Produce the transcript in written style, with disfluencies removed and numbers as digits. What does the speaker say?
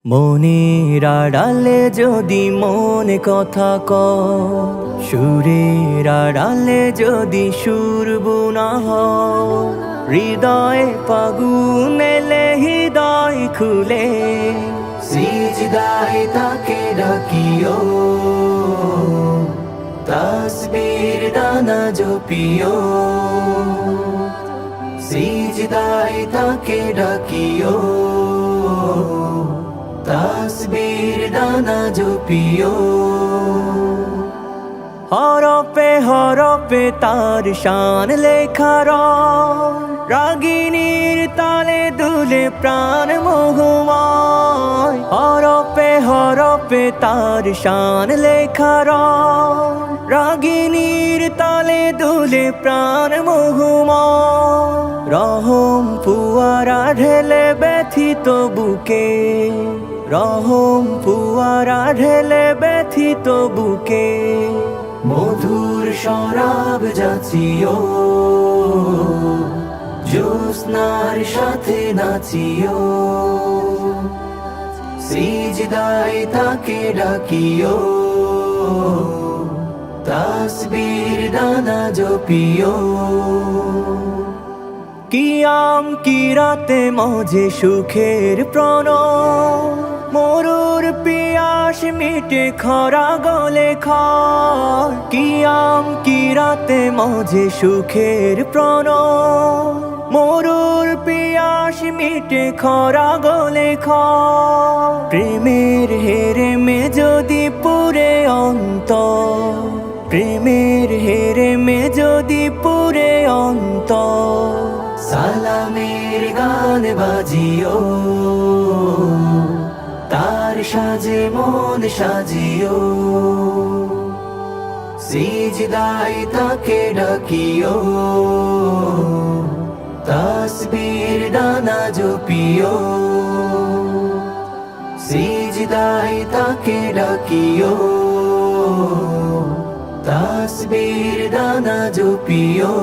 মনের আড়ালে যদি মনে কথা কয়, সুরের আড়ালে যদি সুর বোনা হয়, হৃদয়ে ফাগুন এলে হৃদয় খুলে সিজদায় তাকে ডাকিও, তাসবির দানা জপিও, সিজদায় তাকে ডাকিও, তাসবির দানা জপিও। হরপে হরপে তার শান লেখা রাগিনীর তালে দুলে প্রাণ মোহময়। হরপে হরপে তার শান লেখা রাগিনীর তালে দুলে প্রাণ মোহময়। রহম ফুয়ারা ঢেলে ব্যথিত বুকে, রহম ফুয়ারা ঢেলে ব্যথিত বুকে, মধুর শরাব যাচিও, জ্যোৎস্নার সাথে নাচিও, সিজদায় তাকে ডাকিও, তাসবির দানা জপিও। কিয়াম কিরাতে মজে সুখের প্রণয়, মরুর পিয়াস মিটে খরা গলে খায়। কিয়াম কিরাতে মজে সুখের প্রণয়, মরুর পিয়াস মিটে খরা গলে খায়। প্রেমের হেরেমে যদি পুরে অন্তর, প্রেমের হেরেমে যদি পুরে অন্তর, সালামের গান বাজিও, তার সাজে মন সাজিও, সিজদায় তাকে ডাকিও, তাসবির দানা জপিও, সিজদায় তাকে ডাকিও, তাসবির দানা জপিও।